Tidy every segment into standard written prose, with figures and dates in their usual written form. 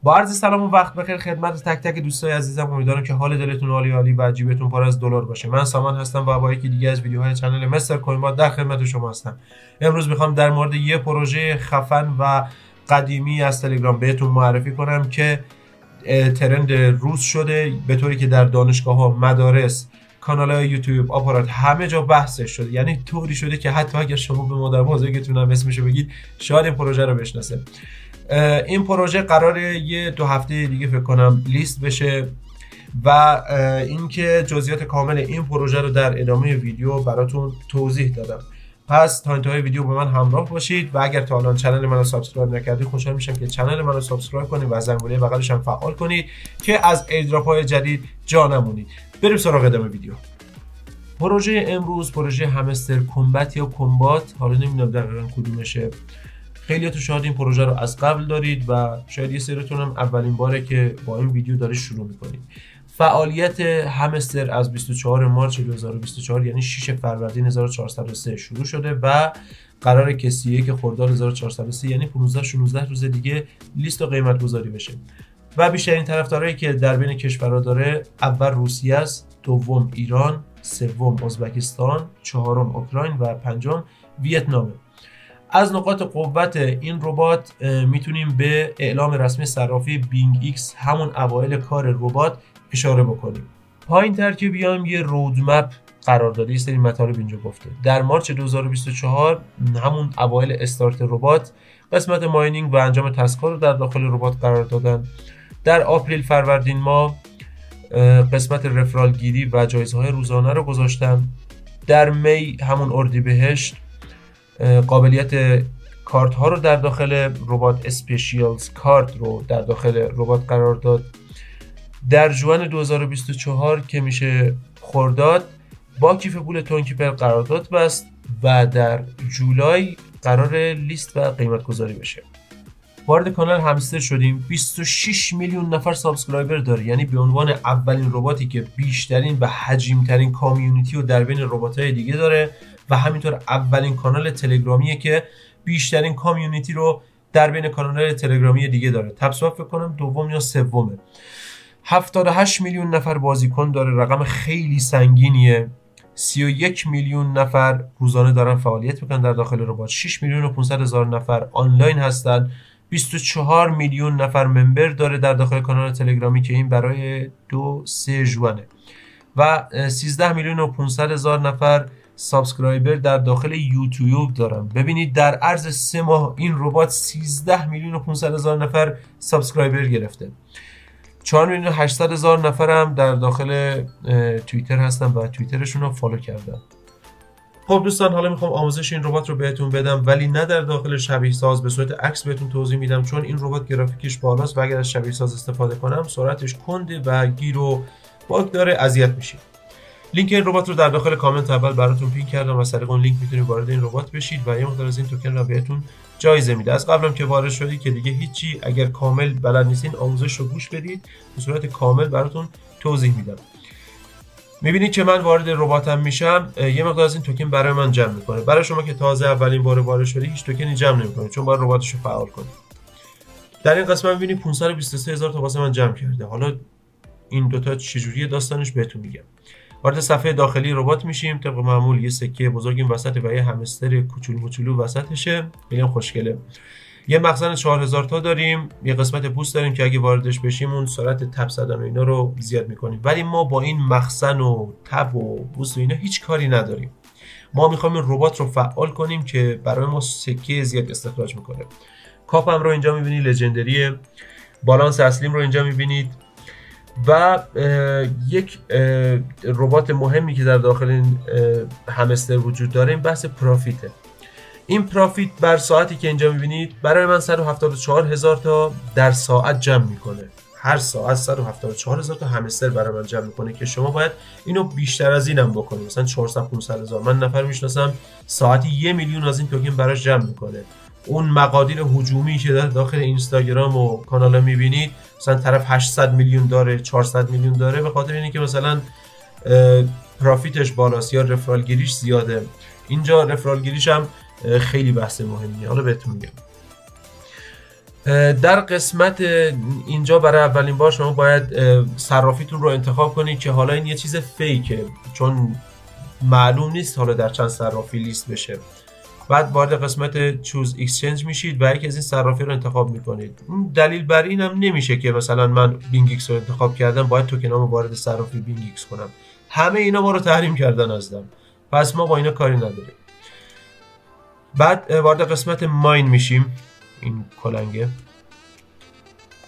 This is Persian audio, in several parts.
با عرض سلام و وقت بخیر خدمت تک تک دوستای عزیزم. امیدوارم که حال دلتون عالی عالی و جیبتون پر از دلار باشه. من سامان هستم و با یکی دیگه از ویدیوهای کانال مستر کوین بات در خدمت شما هستم. امروز میخوام در مورد یه پروژه خفن و قدیمی از تلگرام بهتون معرفی کنم که ترند روز شده، به طوری که در دانشگاه‌ها، مدارس، کانال‌های یوتیوب، آپارات همه جا بحثش شده. یعنی طوری شده که حتی اگر شما به مادر بزرگتون هم اسمشو بگید شاید این پروژه رو بشناسه. این پروژه قراره یه 2 هفته دیگه فکر کنم لیست بشه و اینکه جزئیات کامل این پروژه رو در ادامه ویدیو براتون توضیح دادم. پس تا انتهای ویدیو با من همراه باشید و اگر تا الان کانال منو سابسکرایب نکردید خوشحال میشم که کانال منو سابسکرایب کنید و زنگوله بغلش هم فعال کنید که از ایردراپ‌های جدید جا نمونید. بریم سراغ ادامه ویدیو. پروژه امروز پروژه همستر کمبت یا کمبات، حالا نمیدونم دقیقاً کدومشه. خیلیاتون شاید این پروژه رو از قبل دارید و شاید یه سریتون هم اولین باره که با این ویدیو داره شروع میکنید. فعالیت همستر از 24 مارس 2024 یعنی 6 فروردین 1403 شروع شده و قراره که 31 خرداد 1403 یعنی 15-16 روز دیگه لیست و قیمت گذاری بشه و بیشترین طرفدارایی که در بین کشورها داره اول روسیه است، دوم ایران، سوم ازبکستان، چهارم اوکراین و پنجم ویتنامه. از نقاط قوت این ربات میتونیم به اعلام رسمی صرافی بینگ ایکس همون اوایل کار ربات اشاره بکنیم. پایین تر که بیایم یه رودمپ قرار داده، یه سری مطالب اینجا گفته. در مارس 2024 همون اوایل استارت ربات قسمت ماینینگ و انجام تسک‌ها رو در داخل ربات قرار دادن. در آپریل فروردین ما قسمت رفرال گیری و جایزه‌های روزانه رو گذاشتن. در می همون اردیبهشت قابلیت کارت ها رو در داخل ربات اسپیشیالز کارت رو در داخل ربات قرار داد. در ژوئن 2024 که میشه خرداد با کیف پول تونکیپر قرارداد بست و در جولای قرار لیست و قیمت گذاری بشه. وارد کانال همستر شدیم. 26 میلیون نفر سابسکرایبر داره، یعنی به عنوان اولین رباتی که بیشترین و حجیم‌ترین کامیونیتی رو در بین ربات‌های دیگه داره و همینطور اولین کانال تلگرامیه که بیشترین کامیونیتی رو در بین کانال‌های تلگرامی دیگه داره. تبسوب فکر کنم دوم یا سومه. 78 میلیون نفر بازیکن داره، رقم خیلی سنگینیه. 31 میلیون نفر روزانه دارن فعالیت میکنن در داخل ربات. 6 میلیون و 500 هزار نفر آنلاین هستن. 24 میلیون نفر ممبر داره در داخل کانال تلگرامی که این برای 2-3 ژوئنه و 13 میلیون و 500 هزار نفر سابسکرایبر در داخل یوتیوب دارن. ببینید در عرض 3 ماه این ربات 13 میلیون و 500 هزار نفر سابسکرایبر گرفته. 4 میلیون و 800 هزار نفر هم در داخل توییتر هستن و توییترشون رو فالو کردن. خب دوستان، حالا میخوام آموزش این ربات رو بهتون بدم، ولی نه در داخل شبیه ساز، به صورت عکس بهتون توضیح میدم، چون این ربات گرافیکش بالاست و اگر از شبیه ساز استفاده کنم سرعتش کنده و گیر و باگ داره، اذیت میشید. لینک این ربات رو در داخل کامنت اول براتون پین کردم و از طریق اون لینک میتونید وارد این ربات بشید و یه مقدار از این توکن رو بهتون جایزه میده. از قبلم که وارد شدید که دیگه هیچی، اگر کامل بلد نیستین آموزش رو گوش بدید، به صورت کامل براتون توضیح میدم. میبینید که من وارد رباتم میشم، یه مقدار از این توکن برای من جمع میکنه. برای شما که تازه اولین بار وارد شدید هیچ توکنی جمع نمیکنه، چون باید رباتش رو فعال کنید. در این قسمت میبینید 523 هزار تا واسه من جمع کرده. حالا این دوتا چجوریه داستانش بهتون میگم. وارد صفحه داخلی ربات میشیم. طبق معمول یه سکه بزرگ این وسط و یه همستر کوچولو وسطشه. خیلی خوشگله. یه مخزن 4000 تا داریم. یه قسمت بوست داریم که اگه واردش بشیم اون سرعت تب زدن و اینا رو زیاد میکنیم، ولی ما با این مخزن و تب و بوست و اینا هیچ کاری نداریم. ما میخوایم این ربات رو فعال کنیم که برای ما سکه زیاد استخراج میکنه. کاپم رو اینجا میبینید لژندریه. بالانس اصلیم رو اینجا میبینید و یک ربات مهمی که در داخل این همستر وجود داره این بحث پرافیته. این پرافیت بر ساعتی که اینجا میبینید برای من 174 هزار تا در ساعت جمع میکنه. هر ساعت 174 هزار تا همستر برای من جمع میکنه که شما باید اینو بیشتر از اینم بکنید. مثلا 400-500 هزار. من نفر میشناسم ساعتی 1 میلیون از این توکن براش جمع میکنه. اون مقادیر هجومی که در داخل اینستاگرام و کانال میبینید، مثلا طرف 800 میلیون داره، 400 میلیون داره، به خاطر اینه که مثلا پرافیتش بالاست یا رفرال گیریش زیاده. اینجا رفرال گیریش هم خیلی بحث مهمیه، حالا بهتون میگم. در قسمت اینجا برای اولین بار شما باید صرافیتون رو انتخاب کنید که حالا این یه چیز فیکه چون معلوم نیست حالا در چند صرافی لیست بشه. بعد وارد قسمت چوز اکسچنج میشید و یکی از این صرافی رو انتخاب میکنید. دلیل بر این هم نمیشه که مثلا من بینگ ایکس رو انتخاب کردم باید توکنامو وارد صرافی بینگ ایکس کنم. همه اینا ما رو تحریم کردن ازم، پس ما با اینا کاری نداریم. بعد وارد قسمت ماین میشیم، این کلنگه.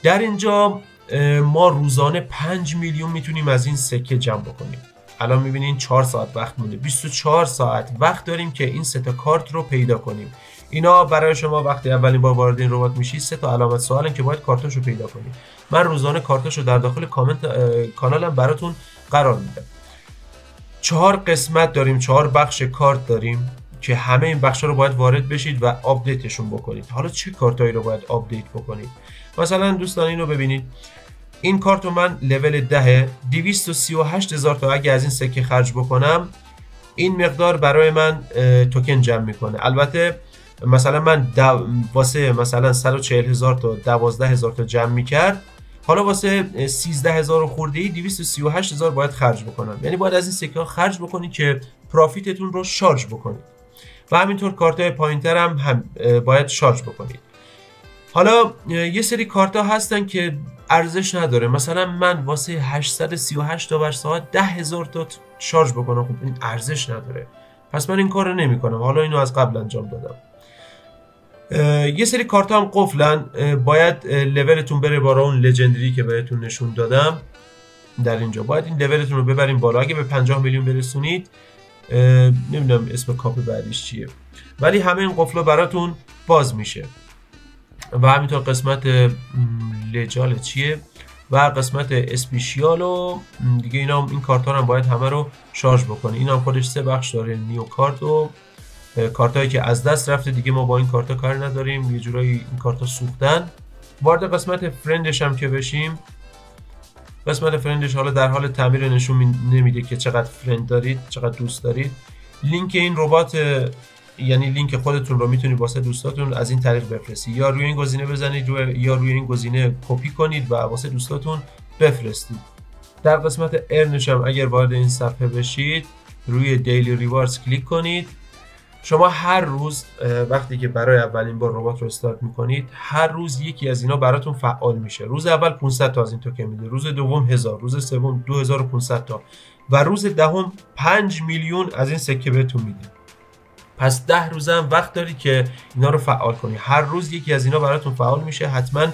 در اینجا ما روزانه 5 میلیون میتونیم از این سکه جمع بکنیم. الان میبینین 4 ساعت وقت مونده، 24 ساعت وقت داریم که این 3 تا کارت رو پیدا کنیم. اینا برای شما وقتی اولین بار وارد این ربات میشید 3 تا علامت سوالن که باید کارتاشو پیدا کنید. من روزانه کارتاشو در داخل کانالم براتون قرار میدم. 4 قسمت داریم، 4 بخش کارت داریم که همه این بخشا رو باید وارد بشید و آپدیتشون بکنید. حالا چه کارتایی رو باید آپدیت بکنید؟ مثلا دوستان اینو ببینید، این کارت رو من لول 10 238,000 تا اگه از این سکه خرج بکنم این مقدار برای من توکن جمع میکنه. البته مثلا من واسه مثلا 140,000 تا 12,000 تا جمع میکرد، حالا واسه 13,000 خورده‌ای 238,000 باید خرج بکنم. یعنی باید از این سکه ها خرج بکنید که پروفیتتون رو شارژ بکنید و همینطور کارت‌های پوینتر هم باید شارژ بکنید. حالا یه سری کارت ها هستن که ارزش نداره، مثلا من واسه 838 تا بر ساعت 10,000 تا شارژ بکنم، خب این ارزش نداره، پس من این کار رو نمی کنم. حالا اینو از قبل انجام دادم. یه سری کارت هم قفلن، باید لولتون بره بالا اون لژندری که بهتون نشون دادم. در اینجا باید این لولتون رو ببرین بالا. اگه به 50 میلیون برسونید، نمیدونم اسم کاپ بعدیش چیه، ولی همه این قفلا براتون باز میشه. و همینطور قسمت لجال چیه و قسمت اسپیشیال و دیگه اینا. این کارت ها هم باید همه رو شارژ بکنه. این هم خودش 3 بخش داره، نیو کارت و کارت هایی که از دست رفته دیگه ما با این کارت ها کاری نداریم، یه جورایی این کارت ها سوختن. وارد قسمت فرندش هم که بشیم، قسمت فرندش حالا در حال تعمیر نشون نمیده که چقدر فرند دارید، چقدر دوست دارید. لینک این ربات، یعنی لینک خودتون رو میتونید واسه دوستاتون از این طریق بفرستید، یا روی این گزینه بزنید یا روی این گزینه کپی کنید و واسه دوستاتون بفرستید. در قسمت ارنش هم اگر وارد این صفحه بشید روی دیلی ریواردز کلیک کنید. شما هر روز وقتی که برای اولین بار ربات رو استارت میکنید، هر روز یکی از اینا براتون فعال میشه. روز اول 500 تا از این توکن میده، روز دوم 1000، روز سوم 2500 تا و روز دهم 5 میلیون از این سکه بهتون میده. پس 10 روز هم وقت دارید که اینا رو فعال کنید. هر روز یکی از اینا براتون فعال میشه، حتما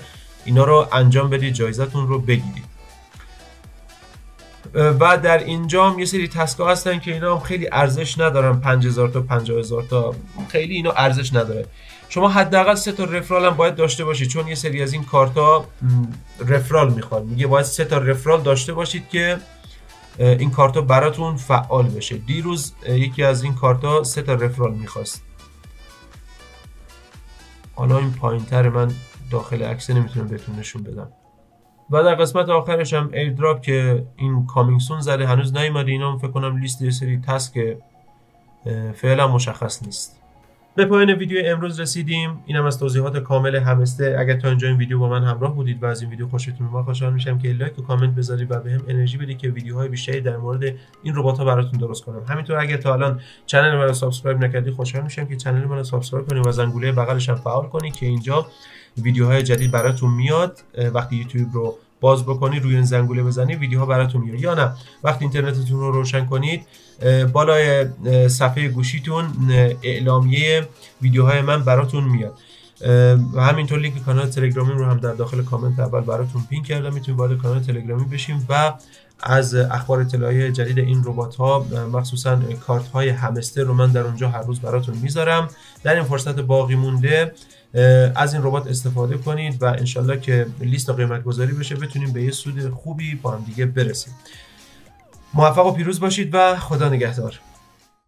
اینا رو انجام بدید، جایزتون رو بگیرید. و در اینجا هم یه سری تسکا هستن که اینا هم خیلی ارزش ندارن، 5000 تا 50,000 تا خیلی اینا ارزش نداره. شما حداقل 3 تا رفرال هم باید داشته باشید، چون یه سری از این کارتا رفرال میخواد. میگه باید 3 تا رفرال داشته باشید که این کارتا براتون فعال بشه. دیروز یکی از این کارتا 3 تا رفرال میخواست. حالا این پایینتر من داخل عکس نمیتونم بهتون نشون بدم. و در قسمت آخرش هم ایردراپ که این کامینگ سون زده، هنوز نیومده. اینا فکر کنم لیست یه سری تسک فعلا مشخص نیست. به پایان ویدیو امروز رسیدیم. اینم از توضیحات کامل همستر. اگر تا اینجا این ویدیو با من همراه بودید و از این ویدیو خوشتون اومد، خوشحال میشم که لایک و کامنت بذارید و بهم انرژی بدید که ویدیوهای بیشتری در مورد این ربات‌ها براتون درست کنم. همینطور اگر تا الان کانال منو سابسکرایب نکردید، خوشحال میشم که کانال منو سابسکرایب کنید و زنگوله بغلش هم فعال کنید که اینجا ویدیوهای جدید براتون میاد. وقتی یوتیوب رو باز بکنید روی این زنگوله بزنید ویدیوها براتون میاد، یا نه وقتی اینترنتتون رو روشن کنید بالای صفحه گوشیتون اعلامیه ویدیوهای من براتون میاد. و همینطور لینک کانال تلگرامی رو هم در داخل کامنت اول براتون پین کردم، میتونید وارد کانال تلگرامی بشیم و از اخبار اطلاعی جدید این ربات ها، مخصوصا کارت های همستر رو من در اونجا هر روز براتون میذارم. در این فرصت باقی مونده از این ربات استفاده کنید و انشالله که لیست و قیمت گذاری بشه، بتونیم به یه سود خوبی با هم دیگه برسیم. موفق و پیروز باشید و خدا نگهدار.